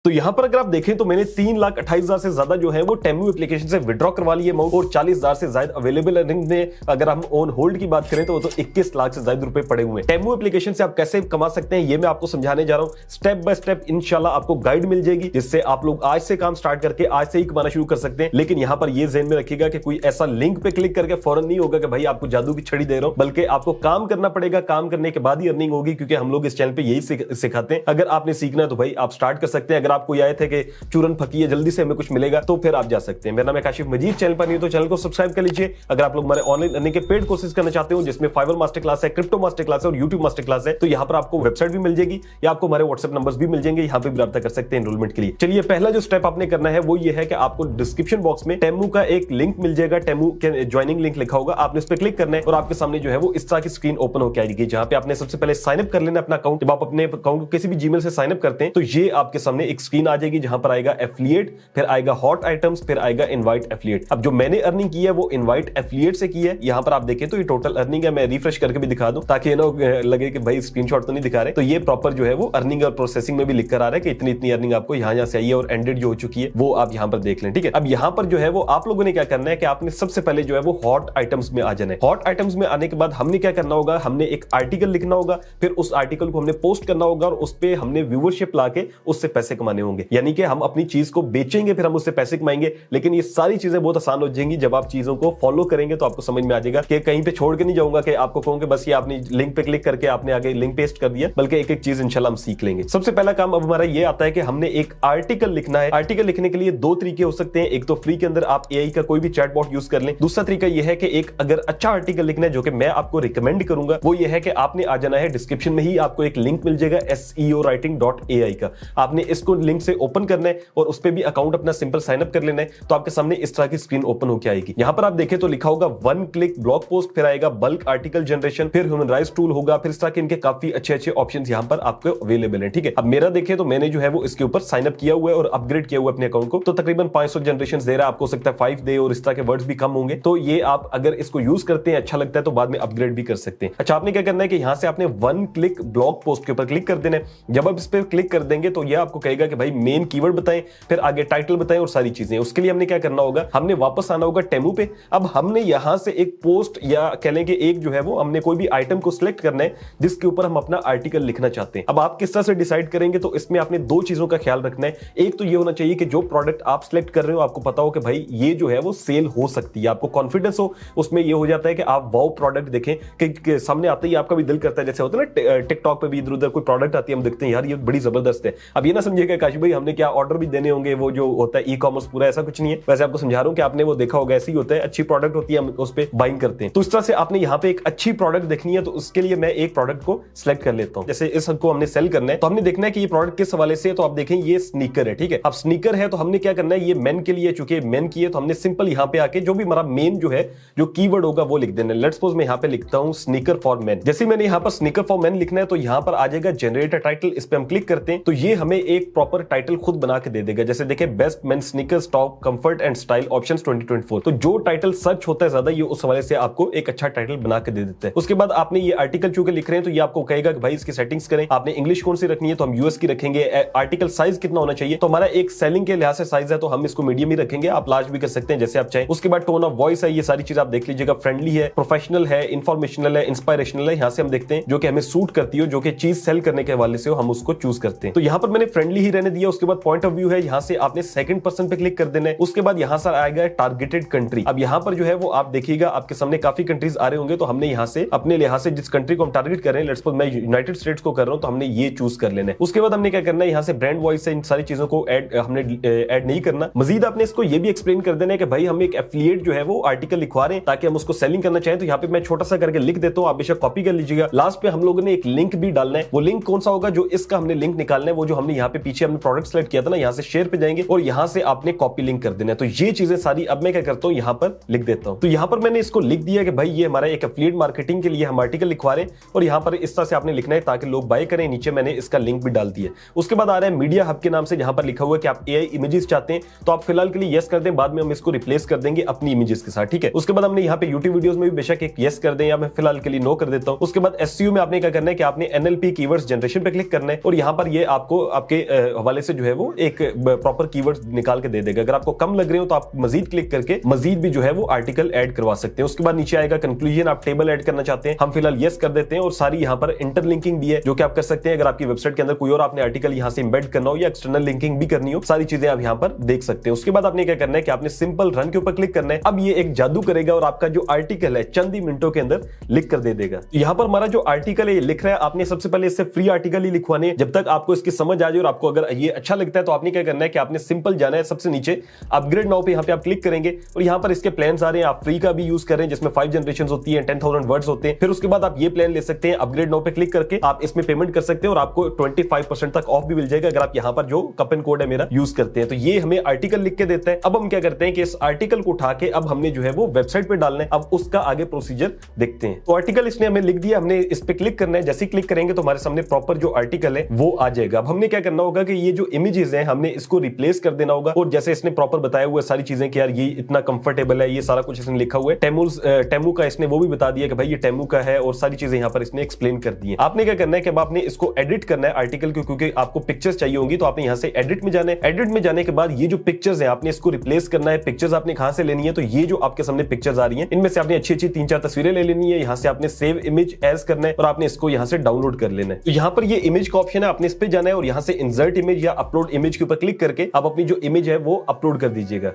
तो यहां पर अगर आप देखें तो मैंने 3,28,000 से ज्यादा जो है वो टेमू एप्लीकेशन से विड्रॉ करवा लिए अमाउंट, और 40,000 से ज्यादा अवेलेबल अर्निंग में अगर हम ऑन होल्ड की बात करें तो वो तो 21 लाख से ज्यादा रुपए पड़े हुए हैं। टेमू एप्लीकेशन से आप कैसे कमा सकते हैं ये मैं आपको समझाने जा रहा हूं। स्टेप बाय स्टेप इंशाल्लाह आपको गाइड मिल जाएगी, जिससे आप लोग आज से काम स्टार्ट करके आज से ही कमाना शुरू कर सकते हैं। लेकिन यहां पर ये ज़हन में रखिएगा कि कोई ऐसा लिंक पे क्लिक करके फौरन नहीं होगा कि भाई आपको जादू की छड़ी दे रहा हूं, बल्कि आपको काम करना पड़ेगा। काम करने के बाद ही अर्निंग होगी, क्योंकि हम लोग इस चैनल पे यही सिखाते हैं। अगर आपने सीखना है तो भाई आप स्टार्ट कर सकते हैं। अगर आपको आए थे कि चूरन फकी है, जल्दी से हमें कुछ मिलेगा, तो फिर आप जा सकते हैं। मेरा नाम है काशिफ मजीद, चैनल पर नहीं तो चैनल को सब्सक्राइब कर लीजिए। अगर आप लोग हमारे ऑनलाइन अर्निंग के पेड कोर्सेज करना चाहते हो, जिसमें फाइवर मास्टर क्लास है, क्रिप्टो मास्टर क्लास है और यूट्यूब मास्टर क्लास है, तो यहाँ पर आपको वेबसाइट भी मिल जाएगी या आपको हमारे व्हाट्सएप नंबर्स भी मिल जाएंगे, यहाँ पे भी रब्ता कर सकते हैं एनरोलमेंट के लिए। चलिए, पहला जो स्टेप आपने करना है वो ये है कि आपको डिस्क्रिप्शन बॉक्स में टेमू का एक लिंक मिल जाएगा, टेमू के ज्वाइनिंग लिंक लिखा होगा, आपने उस पर क्लिक करना है और आपके सामने जो है वो इस तरह की स्क्रीन ओपन होकर आएगी, जहां पे आपने सबसे पहले साइन अप कर लेना अपना अकाउंट। जब आप अपने अकाउंट को किसी भी जीमेल से साइन अप करते हैं तो ये आपके सामने एक स्क्रीन आ जाएगी, जहां पर आएगा एफिलिएट, फिर आएगा हॉट आइटम्स, फिर आएगा इनवाइट एफिलिएट। अब जो मैंने अर्निंग की है वो इनवाइट एफिलिएट से की है। यहां पर आप देखें तो ये टोटल अर्निंग है। मैं रिफ्रेश करके भी दिखा दूं ताकि ना लगे कि भाई स्क्रीनशॉट तो नहीं दिखा रहे। तो ये प्रॉपर जो है वो अर्निंग और प्रोसेसिंग में भी लिख कर आ रहा है कि इतनी इतनी अर्निंग आपको यहां से आई है, और एंडेड जो हो चुकी है वो आप यहां पर देख लें। ठीक है, अब यहां पर जो है वो आप लोगों ने क्या करना है कि आपने सबसे पहले जो है वो हॉट आइटम्स में आ जाना है। हॉट आइटम्स में आने के बाद हमने क्या करना होगा, हमने एक आर्टिकल लिखना होगा, फिर उस आर्टिकल को हमने पोस्ट करना होगा और उस पर हमने व्यूअरशिप लाके उससे पैसे कमाने होंगे। यानी कि हम अपनी चीज को बेचेंगे, फिर हम उससे पैसे कमाएंगे। लेकिन ये सारी चीजें बहुत आसान हो जाएंगी जब आप चीजों को फॉलो करेंगे, तो आपको समझ में आ जाएगा कि कहीं पे छोड़ के नहीं जाऊंगा कि आपको कहूंगा बस ये आपने लिंक पे क्लिक करके आपने आगे लिंक पेस्ट कर दिया, बल्कि एक एक चीज इंशाल्लाह हम सीख लेंगे। सबसे पहला काम अब हमारा ये आता है कि हमने एक आर्टिकल लिखना है। आर्टिकल लिखने के लिए दो तरीके हो सकते हैं। एक तो फ्री के अंदर आप एआई का कोई भी चैटबॉट यूज कर लें। दूसरा तरीका यह है कि एक अगर अच्छा आर्टिकल लिखना है जो कि मैं आपको रिकमेंड करूंगा, वो ये है कि आपने आ जाना है डिस्क्रिप्शन में ही आपको एक लिंक मिल जाएगा seowriting.ai का। आपने इसको लिंक से ओपन करना है और उस पर भी अकाउंट अपना सिंपल साइन अप कर लेना है, तो आपके सामने इस तरह की स्क्रीन ओपन होकर आएगी। यहां पर आप देखें तो लिखा होगा वन क्लिक ब्लॉग पोस्ट, फिर आएगा बल्क आर्टिकल जनरेशन, फिर ह्यूमनराइज टूल होगा, फिर इस तरह के इनके काफी अच्छे अच्छे ऑप्शन यहां पर आपको अवेलेबल है। ठीक है, अब मेरा देखें तो मैंने जो है वो इसके ऊपर साइन अप किया हुआ है और अपग्रेड किया हुआ अपने अकाउंट को, तो तकरीबन 500 जनरेशन दे रहा है। आपको सकता है 5 दे और इस तरह के वर्ड्स भी कम होंगे, तो ये आप अगर इसको यूज करते हैं, अच्छा लगता है, तो बाद में अपग्रेड भी कर सकते हैं। अच्छा, आपने क्या करना है कि यहां से आपने वन क्लिक ब्लॉग पोस्ट के ऊपर क्लिक कर देना है। जब आप इस पर क्लिक कर देंगे तो ये आपको कहेगा कि भाई मेन कीवर्ड बताएं, फिर आगे टाइटल बताएं और सारी चीजें। उसके लिए हमने क्या करना होगा, हमने वापस आना होगा टेमू पे। अब हमने यहां से एक पोस्ट या कह लें कि एक जो है वो हमने कोई भी आइटम को सिलेक्ट करना है जिसके ऊपर हम अपना आर्टिकल लिखना चाहते हैं। अब आप किस तरह से डिसाइड करेंगे, तो इसमें आपने दो चीजों का ख्याल रखना है। एक तो ये होना चाहिए कि जो प्रोडक्ट आप सिलेक्ट कर रहे हो आपको पता हो कि भाई ये जो है वो सेल हो सकती है, आपको कॉन्फिडेंस हो उसमें। ये हो जाता है कि आप वाओ प्रोडक्ट देखें कि सामने आते ही आपका भी दिल करता है, जैसे होता है ना टिकटॉक पे भी इधर उधर कोई प्रोडक्ट आती है, हम देखते हैं यार ये बड़ी जबरदस्त है। अब ये ना समझिएगा काशिफ भाई हमने क्या ऑर्डर भी देने होंगे, वो जो होता है ई कॉमर्स पूरा, ऐसा कुछ नहीं है। वैसे आपको समझा रहा हूं कि आपने वो देखा होगा, ऐसे ही होता है, अच्छी प्रोडक्ट होती है हम उस पर बाइंग करते हैं। तो इस तरह से आपने यहाँ पे एक अच्छी प्रोडक्ट देखनी है, तो उसके लिए मैं एक प्रोडक्ट को सिलेक्ट कर लेता हूँ। जैसे इसको हमने सेल करना है, तो हमने देखना है कि ये प्रोडक्ट किस हवाले से है। तो आप देखें ये स्नीकर है। ठीक है, अब स्नीकर है तो हमने क्या करना है, ये मेन के लिए, चूंकि मेन की है तो हमने सिंपल यहाँ पे आके जो भी हमारा मेन जो है जो कीवर्ड होगा वो लिख देना है। लेट्स सपोज मैं यहाँ पे लिखता हूँ स्नीकर फॉर मेन। जैसे मैंने यहाँ पर स्नीकर फॉर मेन लिखना है तो यहाँ पर आ जाएगा जनरेट अ टाइटल। इस पे हम क्लिक करते हैं तो ये हमें एक प्रॉपर टाइटल खुद बना के दे देगा। जैसे देखें best main sneaker top comfort and style options 2024। तो जो टाइटल सर्च होता है ज्यादा, ये उस हवाले से आपको एक अच्छा टाइटल बना के दे देता है। उसके बाद आपने ये आर्टिकल चूंकि लिख रहे हैं तो ये आपको कहेगा कि भाई इसकी सेटिंग्स करें। आपने इंग्लिश कौन सी रखनी है तो हम यूएस की रखेंगे। आर्टिकल साइज कितना होना चाहिए, तो हमारा एक सेलिंग के लिहाज से साइज है तो हम इसको मीडियम ही रखेंगे, आप लार्ज भी कर सकते हैं जैसे आप चाहें। उसके बाद टोन ऑफ वॉइस है, ये सारी चीज आप देख लीजिएगा। फ्रेंडली है, प्रोफेशनल है, इंफॉर्मेशनल है, इंस्पायरेशनल है। यहां से हम देखते हैं जो कि हमें सूट करती हो, जो कि चीज सेल करने के हवाले से हो, हम उसको चूज करते हैं। तो यहां पर मैंने फ्रेंडली ही रहने दिया। उसके बाद पॉइंट ऑफ व्यू है, यहां से आपने सेकंड पर्सन पे क्लिक कर देना है। उसके बाद यहां से आएगा टारगेटेड कंट्री। अब यहां पर जो है वो आप देखिएगा आपके सामने काफी कंट्रीज आ रहे होंगे, तो हमने यहां से अपने लिहाज से जिस कंट्री को हम टारगेट कर रहे हैं, लेट्स सपोज मैं यूनाइटेड स्टेट्स को कर रहा हूं, तो हमने ये चूज कर लेना है। उसके बाद हमने क्या करना है, यहां से ब्रांड वॉइस से इन सारी चीजों को हमने ऐड नहीं करना। मजीद आपने इसको ये भी एक्सप्लेन कर देना है कि भाई हम एक एफिलिएट जो है वो आर्टिकल लिखवा रहे हैं ताकि हम उसको सेलिंग करना चाहें। तो यहाँ पे मैं छोटा सा करके लिख देता हूं, आप बेशक कॉपी कर लीजिएगा। लास्ट पे हम लोगों ने एक लिंक भी डालना है। वो लिंक कौन सा होगा, जो इसका हमने लिंक निकालना है, वो जो हमने यहाँ पे पीछे हमने प्रोडक्ट सेलेक्ट किया था ना, यहाँ से शेयर पे जाएंगे और यहाँ से आपने कॉपी लिंक कर देना है। तो ये चीजें सारी अब मैं क्या करता हूँ, यहाँ पर लिख देता हूँ। तो यहाँ पर मैंने इसको लिख दिया कि भाई ये हमारा एक एफिलिएट मार्केटिंग के लिए हम आर्टिकल लिखवा रहे हैं, और यहाँ पर इस तरह से आपने लिखना है ताकि लोग बाय करें। नीचे मैंने इसका लिंक भी डाल दिया। उसके बाद आ रहा है मीडिया हब के नाम से, जहां पर लिखा हुआ है कि आप एआई इमेजेस चाहते हैं, तो आप फिलहाल के लिए यस कर दें, बाद में हम इसको रिप्लेस कर देंगे अपनी इमेजेस के साथ। ठीक है, उसके बाद हमने यहाँ पे यूट्यूब वीडियोस में भी बेशक एक यस कर दें, या मैं फिलहाल के लिए नो कर देता हूं। उसके बाद एसईओ में आपने क्या करना है कि आपने एनएलपी कीवर्ड्स जनरेशन पे क्लिक करना है, और यहाँ पर ये आपको आपके हवाले से जो है वो एक प्रॉपर कीवर्ड्स निकाल के दे देगा। अगर आपको कम लग रहे हो तो आप मजीद क्लिक करके मजीद भी जो है वो आर्टिकल ऐड करवा सकते हैं। उसके बाद नीचे आएगा कंक्लूजन, आप टेबल ऐड करना चाहते हैं, हम फिलहाल यस कर देते हैं। और सारी यहाँ पर इंटरलिंकिंग भी है जो कि आप कर सकते हैं। अगर आपकी वेबसाइट के अंदर कोई और आपने आर्टिकल यहाँ से इंबेड करना हो या एक्सटर्नल लिंकिंग भी करनी हो, सारी चीजें आप यहाँ पर देख सकते हैं। उसके बाद आपने क्या करना है कि आपने सिंपल रन के ऊपर क्लिक करना है। अब ये एक जादू करेगा और आपका जो आर्टिकल है चंद ही मिनटों के अंदर लिख कर दे देगा। यहाँ पर हमारा जो आर्टिकल है ये लिख रहा है, आपने सबसे पहले इससे फ्री आर्टिकल ही लिखवाने। जब तक आपको इसकी समझ आ जाए और आपको अगर ये अच्छा लगता है तो आपने क्या करना है कि आपने सिंपल जाना है सबसे नीचे अपग्रेड नाउ पे, यहाँ पे आप क्लिक करेंगे और यहाँ पर इसके प्लान्स आ रहे हैं। आप फ्री का भी यूज कर रहे हैं जिसमें 5 जनरेशन होती है, 10,000 वर्ड्स होते हैं। फिर उसके बाद आप ये प्लान ले सकते हैं, अपग्रेड नाउ पे क्लिक करके आप इसमें पेमेंट कर सकते हैं और आपको 25% तक ऑफ भी मिल जाएगा अगर आप यहाँ पर जो कूपन कोड है मेरा यूज करते हैं। तो ये हमें आर्टिकल लिख के देता है। अब हम क्या करते हैं कि इस आर्टिकल को उठा के अब हमने जो है वो वेबसाइट पे डालना है। अब उसका आगे प्रोसीजर देखते हैं। तो आर्टिकल इसने हमें लिख दिया, हमने इस पे क्लिक करना है। जैसे क्लिक करेंगे तो हमारे सामने प्रॉपर जो आर्टिकल है वो आ जाएगा। अब हमने क्या करना होगा कि ये जो इमेजेस हैं हमने इसको रिप्लेस कर देना होगा। और जैसे इसने प्रॉपर बताया हुआ सारी चीजें कि यार ये इतना कंफर्टेबल है, ये सारा कुछ इसने लिखा हुआ है। टेमू का इसने वो भी बता दिया कि भाई ये टेमू का है और सारी चीजें यहाँ पर इसने एक्सप्लेन कर दी है। आपने क्या करना है कि अब आपने इसको एडिट करना है आर्टिकल को, क्योंकि आपको पिक्चर्स चाहिए होंगी। तो आपने यहाँ से एडिट में जाना है। एडिट में जाने के बाद ये जो पिक्चर्स है आपने इसको रिप्लेस करना है। पिक्चर्स आपने कहां से लेनी है, तो ये जो आपके सामने पिक्चर्स आ रही है इनमें से आपने अच्छी अच्छी 3-4 तस्वीरें ले लेनी है। यहाँ से आपने सेव इमेज एज करना है और आपने इसको यहाँ से डाउनलोड कर लेना है। तो यहाँ पर ये इमेज का ऑप्शन है, आपने इस पे जाना है और यहाँ से इंसर्ट इमेज या अपलोड इमेज के ऊपर क्लिक करके आप अपनी जो इमेज है वो अपलोड कर दीजिएगा।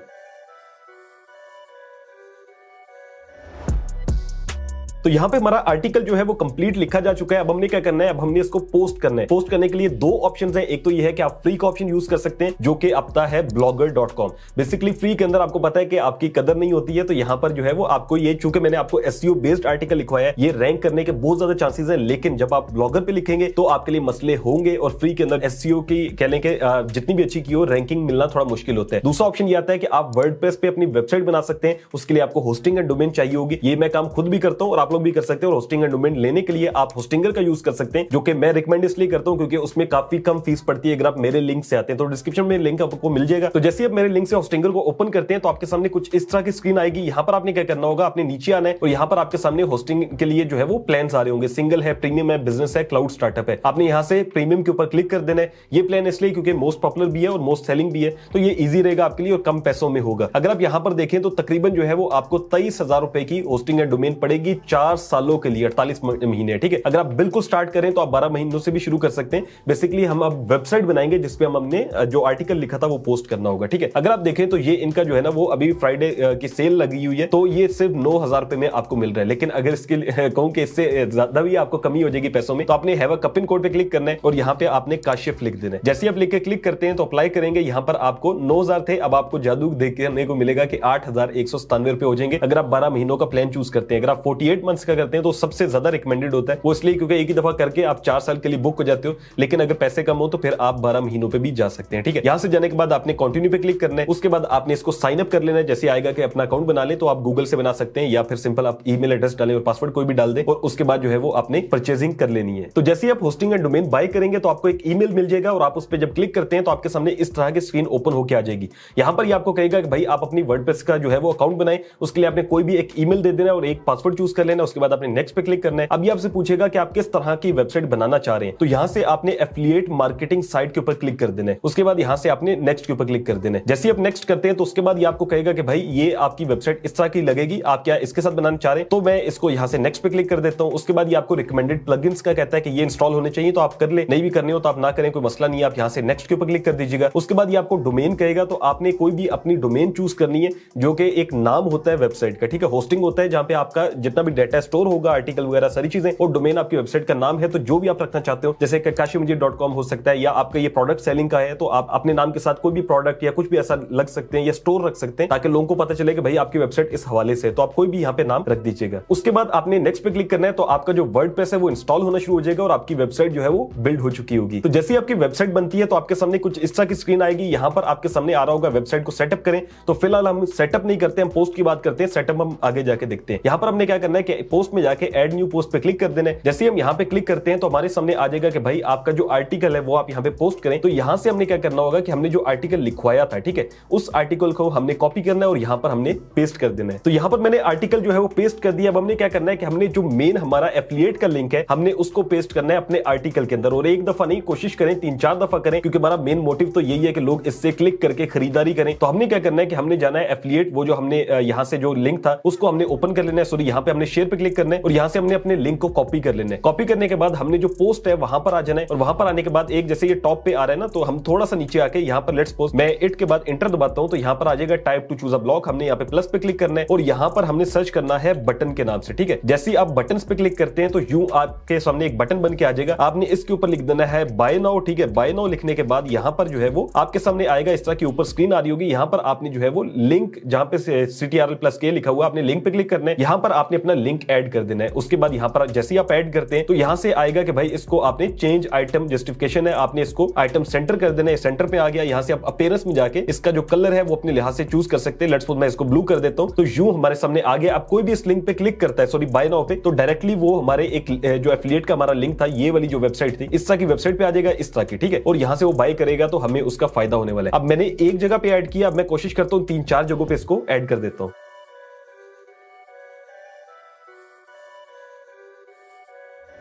तो यहाँ पे हमारा आर्टिकल जो है वो कंप्लीट लिखा जा चुका है। अब हमने क्या करना है, अब हमने इसको पोस्ट करना है। पोस्ट करने के लिए 2 ऑप्शंस हैं। एक तो ये है कि आप फ्री का ऑप्शन यूज कर सकते हैं जो कि आता है blogger.com। बेसिकली फ्री के अंदर आपको पता है कि आपकी कदर नहीं होती है। तो यहाँ पर जो है वो आपको ये, चूंकि मैंने आपको एसईओ बेस्ड आर्टिकल लिखवाया है, ये रैंक करने के बहुत ज्यादा चांसेस है। लेकिन जब आप ब्लॉगर पे लिखेंगे तो आपके लिए मसले होंगे और फ्री के अंदर एसईओ की कह लें कि जितनी भी अच्छी की हो रैंकिंग मिलना थोड़ा मुश्किल होता है। दूसरा ऑप्शन ये आता है कि आप वर्डप्रेस पे अपनी वेबसाइट बना सकते हैं। उसके लिए आपको होस्टिंग एंड डोमेन चाहिए होगी। ये मैं काम खुद भी करता हूं और आप लोग भी कर सकते हैं। और होस्टिंग एंड डोमेन लेने के लिए आप होस्टिंगर का यूज कर सकते हैं, जो कि मैं रिकमेंड इसलिए करता हूं क्योंकि उसमें काफी कम फीस पड़ती है अगर आप मेरे लिंक से आते हैं। तो डिस्क्रिप्शन में लिंक आपको मिल जाएगा। तो जैसे आप मेरे लिंक से होस्टिंगर को ओपन करते हैं तो आपके सामने कुछ इस तरह की स्क्रीन आएगी। यहां पर आपने क्या करना होगा, आपने नीचे आना है और यहां पर आपके सामने होस्टिंग के लिए जो है वो प्लान्स आ रहे होंगे। सिंगल है, प्रीमियम है, बिजनेस है, क्लाउड स्टार्टअप है। आपने यहां से प्रीमियम के ऊपर क्लिक कर देना है। ये प्लान इसलिए क्योंकि मोस्ट पॉपुलर भी है और मोस्ट सेलिंग भी है, तो ये इजी रहेगा आपके लिए और कम पैसों में होगा। अगर आप यहां पर देखें तो तकरीबन जो है वो आपको 23,000 रुपए की होस्टिंग एंड डोमेन पड़ेगी 4 सालों के लिए, 48 महीने। ठीक है, अगर आप बिल्कुल स्टार्ट करें तो आप 12 महीनों से भी शुरू कर सकते हैं। बेसिकली हम अब वेबसाइट बनाएंगे जिसपे हम हमने जो आर्टिकल लिखा था वो पोस्ट करना होगा। ठीक है, अगर आप देखें तो ये इनका जो है ना वो अभी फ्राइडे की सेल लगी हुई है, तो ये सिर्फ 9,000 रुपए में आपको मिल रहा है। लेकिन अगर इसके कहूं कि इससे ज्यादा भी आपको कमी हो जाएगी पैसों में, तो आपने हैव अ कूपन कोड पे क्लिक करना है और यहाँ पे आपने काशिफ लिख देना है। जैसे आप लिख के क्लिक करते हैं तो अप्लाई करेंगे, यहाँ पर आपको 9,000 थे, अब आपको जादू देखने को मिलेगा कि 8,197 रुपए हो जाएंगे अगर आप 12 महीनों का प्लान चूज करते हैं। अगर आप 48 मंथ्स का करते हैं तो सबसे ज्यादा रिकमेंडेड होता है वो, इसलिए क्योंकि एक ही दफा करके आप 4 साल के लिए बुक हो जाते हो। लेकिन अगर पैसे कम हो तो फिर आप 12 महीनों पे भी जा सकते हैं। ठीक है, यहां से जाने के बाद आपने कंटिन्यू पे क्लिक करना है। उसके बाद आपने इसको साइन अप कर लेना है। जैसे आएगा कि अपना अकाउंट बना ले, तो आप गूगल से बना सकते हैं या फिर सिंपल आप ईमेल एड्रेस डालें और पासवर्ड कोई भी डाल दें और उसके बाद जो है वो आपने परचेजिंग कर लेनी है। तो जैसे आप होस्टिंग एंड डोमेन बाय करेंगे तो आपको एक ईमेल मिल जाएगा और आप उस पर जब क्लिक करते हैं तो आपके सामने इस तरह की स्क्रीन ओपन होकर आ जाएगी। यहां पर आपको कहेगा कि भाई आप अपनी वर्डप्रेस का जो है वो अकाउंट बनाएं। उसके लिए आपने कोई भी एक ईमेल दे देना और एक पासवर्ड चूज कर लेना। उसके बाद आपने नेक्स्ट पे क्लिक करना है। अभी आपसे पूछेगा कि आप किस तरह की वेबसाइट बनाना चाह रहे हैं, तो यहां से आपने एफिलिएट मार्केटिंग साइट के ऊपर क्लिक कर देना है। उसके बाद यहां से आपने नेक्स्ट के ऊपर क्लिक कर देना है। जैसे आप नेक्स्ट करते हैं तो उसके बाद ये आपको कहेगा कि भाई ये आपकी वेबसाइट इस तरह की लगेगी, आप क्या इसके साथ बनाना चाह रहे हैं। तो मैं इसको यहां से नेक्स्ट पे क्लिक कर देता हूं। उसके बाद ये आपको रिकमेंडेड प्लगइन्स का कहता है कि ये इंस्टॉल होने चाहिए, तो आप कर ले, नहीं भी करने हो तो आप ना करें, कोई मसला नहीं है। आप यहां से नेक्स्ट के ऊपर क्लिक कर दीजिएगा। उसके बाद ये आपको डोमेन कहेगा, तो आपने कोई भी अपनी डोमेन चूज करनी है जो कि एक नाम होता है वेबसाइट का। ठीक है, होस्टिंग होता है जहां पे आपका जितना भी डाटा स्टोर होगा, आर्टिकल वगैरह सारी चीजें, और डोमेन आपकी वेबसाइट का नाम है। तो जो भी आप रखना चाहते हो, जैसे kashimujit.com हो सकता है, या आपका ये प्रोडक्ट सेलिंग का है तो आप अपने नाम के साथ कोई भी प्रोडक्ट या कुछ भी ऐसा लग सकते हैं या स्टोर रख सकते हैं, ताकि लोगों को पता चले कि भाई आपकी वेबसाइट इस हवाले से है। तो आप कोई भी यहाँ पे नाम रख दीजिएगा। उसके बाद आपने नेक्स्ट पे क्लिक करना है, तो आपका जो वर्डप्रेस है वो इंस्टॉल होना शुरू हो जाएगा और आपकी वेबसाइट जो है वो बिल्ड हो चुकी होगी। तो जैसे आपकी वेबसाइट बनती है तो आपके सामने कुछ इस तरह की स्क्रीन आएगी। यहाँ पर आपके सामने आ रहा होगा वेबसाइट को सेटअप करें। तो फिलहाल हम सेटअप नहीं करते, हम पोस्ट की बात करते हैं। सेटअप हम आगे जाके देखते हैं। यहाँ पर हमने क्या करना है कि पोस्ट में जाके ऐड न्यू पोस्ट पे क्लिक कर देना है। जैसे हम यहाँ पे क्लिक करते हैं तो हमारे सामने आ जाएगा कि भाई आपका जो आर्टिकल है वो आप यहाँ पे पोस्ट करें। तो यहाँ से हमने क्या करना होगा कि हमने जो आर्टिकल लिखवाया था, ठीक है, उस आर्टिकल को हमने कॉपी करना है और यहाँ पर हमने पेस्ट कर देना है। तो यहाँ पर मैंने आर्टिकल जो है वो पेस्ट कर दिया। अब हमने क्या करना है कि हमने जो मेन हमारा एफिलिएट का लिंक है हमने उसको पेस्ट करना है अपने आर्टिकल के अंदर, और एक दफा नहीं, कोशिश करें 3-4 दफा करें, क्योंकि हमारा मेन मोटिव तो यही है कि लोग इससे क्लिक करके खरीदारी करें। तो हमने क्या करना है कि हमने जाना है एफिलिएट, वो जो हमने यहाँ से जो लिंक था उसको हमने ओपन कर लेना है, सॉरी यहाँ पे हमने शेयर पे क्लिक करना है और यहाँ से हमने अपने लिंक को कॉपी कर लेना है। कॉपी करने के बाद हमने जो पोस्ट है वहां पर आ जाना है और वहां पर आने के बाद एक जैसे ये टॉप पे आ रहा है ना, तो हम थोड़ा सा नीचे आके यहाँ पर लेट्स पोस्ट, मैं इट के बाद एंटर दबाता हूं तो यहाँ पर आ जाएगा type two choose a block. हमने यहाँ पे प्लस पे क्लिक करना है और यहाँ पर हमने सर्च करना है बटन के नाम से, ठीक है। जैसे ही आप बटन पे क्लिक करते हैं तो यूं आपके सामने एक बटन बन के आ जाएगा। आपने इसके ऊपर लिख देना है बाय नाउ, ठीक है। बाय नाउ लिखने के बाद यहाँ पर जो है वो आपके सामने आएगा, इस तरह की ऊपर स्क्रीन आ रही होगी। यहाँ पर आपने जो है वो लिंक जहां पे CTRL+K लिखा हुआ, आपने लिंक पे क्लिक करना है। यहाँ पर आपने अपना लिंक ऐड कर देना है। उसके बाद यहाँ पर जैसे ही आप ऐड करते हैं तो यहाँ से आएगा कि भाई इसको आपने चेंज आइटम जस्टिफिकेशन है, आपने इसको आइटम सेंटर कर देना है। सेंटर पे आ गया। यहाँ से आप अपीयरेंस में जाके इसका जो कलर है वो अपने लिहाज से चूज कर सकते हैं। लेट्स सपोज मैं इसको ब्लू कर देता हूं तो यूं हमारे सामने आ गया। आप कोई भी इस लिंक पे क्लिक करता है, सॉरी बाय नाउ पे, तो डायरेक्टली वो हमारे एक जो एफिलिएट का हमारा लिंक था, ये वाली जो वेबसाइट थी, इस तरह की वेबसाइट पे आ जाएगा, इस तरह की, ठीक है। और यहाँ से वो बाय करेगा तो हमें उसका फायदा होने वाला है। अब मैंने एक जगह पे ऐड किया, अब मैं कोशिश करता हूँ 3-4 जगहों पे इसको ऐड कर देता हूँ।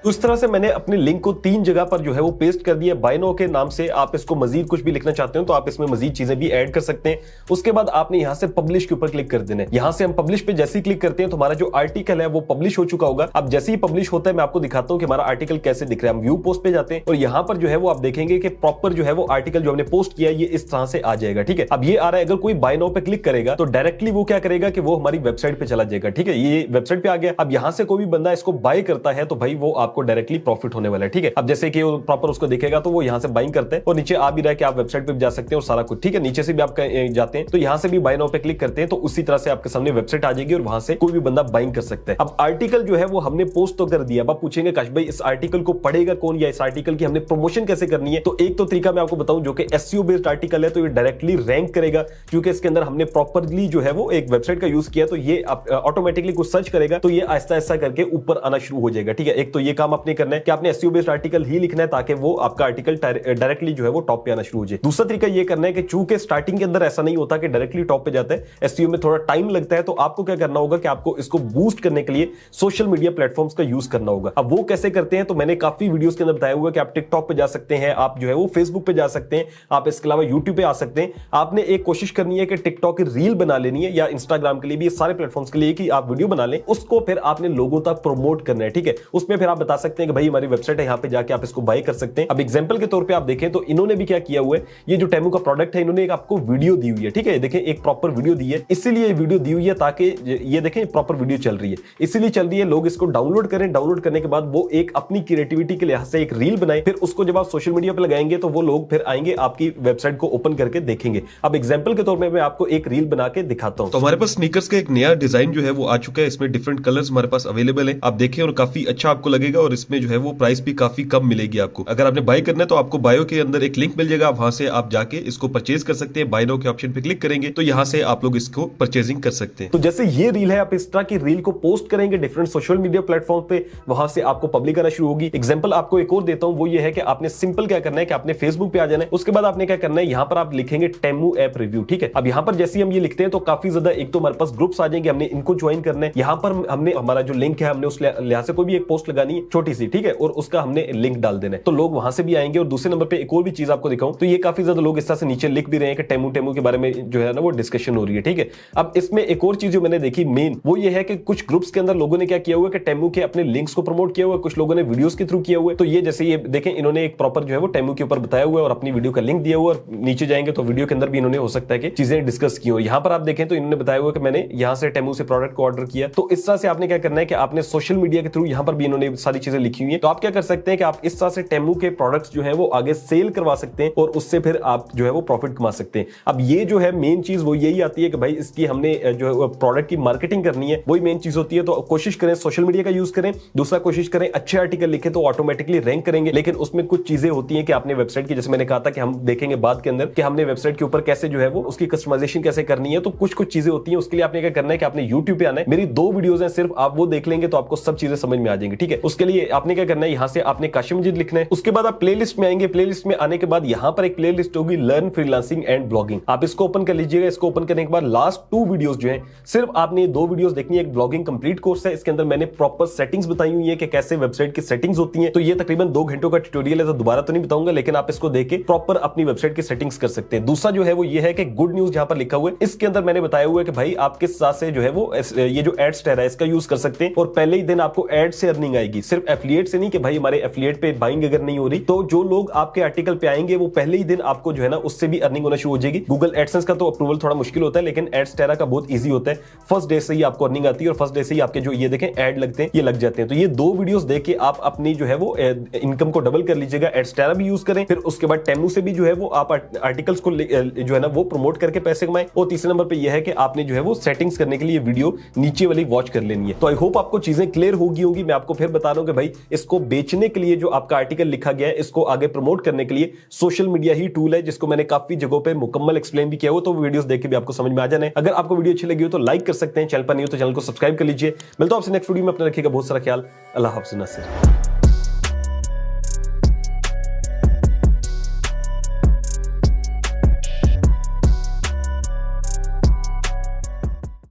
तो इस तरह से मैंने अपने लिंक को 3 जगह पर जो है वो पेस्ट कर दिया बाय नाउ के नाम से। आप इसको मजीद कुछ भी लिखना चाहते हो तो आप इसमें मजीद चीजें भी ऐड कर सकते हैं। उसके बाद आपने यहां से पब्लिश के ऊपर क्लिक कर देना है। यहां से हम पब्लिश पे जैसे ही क्लिक करते हैं तो हमारा जो आर्टिकल है वो पब्लिश हो चुका होगा। अब जैसे ही पब्लिश होता है मैं आपको दिखाता हूं कि हमारा आर्टिकल कैसे दिख रहा है। हम व्यू पोस्ट पे जाते हैं और यहां पर जो है वो आप देखेंगे कि प्रॉपर जो है वो आर्टिकल जो हमने पोस्ट किया ये इस तरह से आ जाएगा, ठीक है। अब ये आ रहा है, अगर कोई बाय नाउ पे क्लिक करेगा तो डायरेक्टली वो क्या करेगा कि वो हमारी वेबसाइट पे चला जाएगा, ठीक है। ये वेबसाइट पे आ गया। अब यहां से कोई भी बंदा इसको बाय करता है तो भाई वो आपको डायरेक्टली प्रॉफिट होने वाला है, ठीक है। अब जैसे कि वो प्रॉपर उसको देखेगा तो वो यहां से बाइंग करते हैं और नीचे आ भी रहा है कि आप वेबसाइट पे भी जा सकते हैं और सारा कुछ, ठीक है। नीचे से भी आप जाते हैं तो यहां से भी बाय नाउ पे क्लिक करते हैं तो उसी तरह से आपके सामने वेबसाइट आ जाएगी और वहां से कोई भी बंदा बाइंग कर सकता है। अब आर्टिकल जो है वो हमने पोस्ट तो कर दिया। अब आप पूछेंगे काश भाई इस आर्टिकल को पढ़ेगा कौन या इस आर्टिकल की हमने प्रमोशन कैसे करनी है? तो एक तो तरीका मैं आपको बताऊं जो कि एसईओ बेस्ड आर्टिकल है, तो ये डायरेक्टली रैंक करेगा क्योंकि इसके अंदर हमने प्रॉपरली जो है वो एक वेबसाइट का यूज किया, तो ये ऑटोमेटिकली कुछ सर्च करेगा तो ये आहिस्ता आहिस्ता करके ऊपर आना शुरू हो जाएगा, ठीक है। एक तो ये काम आपने करना है कि आपने एसईओ बेस्ड आर्टिकल ही लिखना है ताकि वो आपका आर्टिकल डायरेक्टली जो है वो टॉप पे आना शुरू हो जाए। दूसरा तरीका ये करना है कि चूंकि स्टार्टिंग के अंदर ऐसा नहीं होता कि डायरेक्टली टॉप पे जाता है, एसईओ में थोड़ा टाइम लगता है, तो आपको क्या करना होगा कि आपको इसको बूस्ट करने के लिए सोशल मीडिया प्लेटफॉर्म्स का यूज करना होगा। अब वो कैसे करते हैं तो मैंने काफी वीडियोस के अंदर बताया हुआ कि आप टिकटॉक पे जा सकते हैं, आप जो है वो फेसबुक पे जा सकते हैं, आप इसके अलावा यूट्यूब पे आ सकते हैं। आपने एक कोशिश करनी है कि टिकटॉक की रील बना लेनी है या इंस्टाग्राम के लिए भी, सारे प्लेटफॉर्म्स के लिए कि आप वीडियो बना लें, उसको फिर आपने लोगों तक प्रमोट करना है, ठीक है। उसमें फिर आप बता सकते हैं कि भाई हमारी वेबसाइट है, यहाँ पे जाके आप इसको बाय कर सकते हैं। अब एग्जांपल के तौर पे आप देखें तो इन्होंने भी क्या किया हुआ है, ये जो टेमू का प्रोडक्ट है इन्होंने एक आपको वीडियो दी हुई है, ठीक है। देखें एक प्रॉपर वीडियो दी है, इसीलिए वीडियो दी हुई है ताकि ये देखें प्रॉपर वीडियो चल रही है, इसीलिए चल रही है। लोग इसको डाउनलोड करें, डाउनलोड करने के बाद वो एक अपनी क्रिएटिविटी के लिहाज से एक रील बनाए, फिर उसको जब आप सोशल मीडिया पे लगाएंगे तो वो लोग फिर आएंगे आपकी वेबसाइट को ओपन करके देखेंगे। अब एग्जांपल के तौर पे मैं आपको एक रील बना के दिखाता हूं। तो हमारे पास स्नीकर्स का एक नया डिजाइन जो है वो आ चुका है। इसमें डिफरेंट कलर्स हमारे पास अवेलेबल है, आप देखें और काफी अच्छा आपको लगेगा और इसमें जो है वो प्राइस भी काफी कम मिलेगी आपको। अगर आपने बाय करना है तो आपको बायो के अंदर एक लिंक मिल जाएगा, वहां से आप जाके इसको परचेज कर सकते हैं। बाय नाउ के ऑप्शन पे क्लिक करेंगे तो यहां से आप लोग इसको परचेजिंग कर सकते हैं। तो जैसे ये रील है, आप इस तरह की रील को पोस्ट करेंगे डिफरेंट सोशल मीडिया प्लेटफॉर्म पे, वहां से आपको पब्लिक आना शुरू होगी। एग्जांपल आपको एक और देता हूं, वो ये है कि आपने सिंपल क्या करना है कि आपने फेसबुक पे आ जाना है, उसके बाद आपने क्या करना है, यहां पर आप लिखेंगे टेमू ऐप रिव्यू, ठीक है। अब यहां पर जैसे हम ये लिखते हैं तो काफी ज्यादा एक तो हमारे पास ग्रुप्स आ जाएंगे, हमने इनको ज्वाइन करना है। यहां पर हमने हमारा जो लिंक है हमने उस लिहाज से कोई भी एक पोस्ट लगानी है छोटी सी, ठीक है, और उसका हमने लिंक डाल देना है तो लोग वहां से भी आएंगे। और दूसरे नंबर पे एक और भी चीज आपको दिखाऊं तो ये काफी ज्यादा लोग इस तरह से नीचे लिख भी रहे हैं कि टेमू के बारे में जो है ना वो डिस्कशन हो रही है, ठीक है। अब इसमें एक और चीज जो मैंने देखी मेन वो ये है कि कुछ ग्रुप्स के अंदर लोगों ने क्या किया हुआ कि टेमू के अपने लिंक्स को प्रमोट किया हुआ है, कुछ लोगों ने वीडियोस के थ्रू किया हुआ है। तो ये जैसे ये देखें इन्होंने एक प्रॉपर जो है वो टेमू के ऊपर बताया हुआ है और अपनी वीडियो का लिंक दिया हुआ है, और नीचे जाएंगे तो वीडियो के अंदर भी इन्होंने हो सकता है कि चीजें डिस्कस की हो। यहां पर आप देखें तो इन्होंने बताया हुआ कि मैंने यहां से टेमू से प्रोडक्ट को ऑर्डर किया। तो इस तरह से आपने क्या करना है कि आपने सोशल मीडिया के थ्रू यहां पर भी इन्होंने सारी सारी चीजें लिखी हुई है। तो आप क्या कर सकते हैं कि आप इस तरह से टेमू के प्रोडक्ट्स जो है वो आगे सेल करवा सकते हैं और उससे फिर आप जो है वो प्रॉफिट कमा सकते हैं। अब ये जो है मेन चीज वो यही आती है कि भाई इसकी हमने जो है प्रोडक्ट की मार्केटिंग करनी है, वही मेन चीज होती है। तो कोशिश करें सोशल मीडिया का यूज करें, दूसरा कोशिश करें अच्छे आर्टिकल लिखे तो ऑटोमेटिकली रैंक करेंगे। लेकिन उसमें कुछ चीजें होती हैं कि आपने वेबसाइट की, जैसे मैंने कहा था कि हम देखेंगे बाद के अंदर कि हमने वेबसाइट के ऊपर कैसे जो है वो उसकी कस्टमाइजेशन कैसे करनी है। तो कुछ चीजें होती हैं, उसके लिए आपने क्या करना है कि आपने यूट्यूब पे आना है। मेरी 2 वीडियोस हैं सिर्फ, आप वो देख लेंगे तो आपको सब चीजें समझ में आ जाएंगी। ठीक है, उसके लिए आपने क्या करना है, यहां से आपने काशिम मजीद लिखना है। उसके बाद आप प्लेलिस्ट में आएंगे, प्लेलिस्ट में आने के बाद यहां पर एक प्लेलिस्ट होगी लर्न फ्रीलांसिंग एंड ब्लॉगिंग। आप इसको ओपन कर लीजिएगा। इसको ओपन करने के बाद लास्ट 2 वीडियोस जो है सिर्फ आपने 2 वीडियोस देखनी है। एक ब्लॉगिंग कंप्लीट कोर्स है, इसके अंदर मैंने प्रॉपर सेटिंग्स बताई हुई है कि कैसे वेबसाइट की सेटिंग्स होती हैं। तो ये तकरीबन 2 घंटों का ट्यूटोरियल है, तो दोबारा तो नहीं बताऊंगा, लेकिन आप इसको देख के प्रॉपर अपनी वेबसाइट की सेटिंग्स कर सकते हैं। दूसरा जो है वो ये है कि गुड न्यूज जहां पर लिखा हुआ है इसके अंदर मैंने बताया हुआ है कि भाई आप किस साथ से जो है वो ये जो एड्स टैग है इसका यूज कर सकते हैं और पहले ही दिन आपको एड से अर्निंग आएगी। सिर्फ एफिलिएट से नहीं कि भाई हमारे एफिलिएट पे बाइंग अगर नहीं हो रही तो जो लोग आपके आर्टिकल पे आएंगे वो पहले ही दिन आपको जो है ना उससे भी अर्निंग होना शुरू हो जाएगी। गूगल एडसेंस का तो अप्रूवल थोड़ा मुश्किल होता है, लेकिन एड्स टैग का बहुत ईजी होता है। फर्स्ट डे से ही आपको अर्निंग आती है और फर्स्ट डे से ही आपके जो ये देखें ऐड लगते हैं, ये लग जाते हैं। तो ये 2 वीडियोस देख के आप अपनी जो है वो इनकम को डबल कर लीजिएगा। एड्स टैग भी यूज करें, फिर उसके बाद टेमू से भी जो है वो आप आर्टिकल्स को जो है ना वो प्रमोट करके पैसे कमाएं। और तीसरे नंबर पे यह है कि आपने जो है वो सेटिंग्स करने के लिए वीडियो नीचे वाली वॉच कर लेनी है। तो आई होप आपको चीजें क्लियर होगी। मैं आपको फिर बता रहा हूं कि भाई इसको बेचने के लिए जो आपका आर्टिकल लिखा गया है इसको आगे प्रमोट करने के लिए सोशल मीडिया ही टूल है, जिसको मैंने काफी जगहों पे मुकम्मल एक्सप्लेन भी किया हो। तो वीडियोस देख के भी आपको समझ में आ जाना है। अगर आपको वीडियो अच्छी लगी हो तो लाइक कर सकते हैं, चैनल पर नहीं हो तो चैनल को सब्सक्राइब कर लीजिए। मिलता हूं आपसे नेक्स्ट वीडियो में, अपना रखिएगा बहुत सारा ख्याल। अल्लाह हाफ़िज़।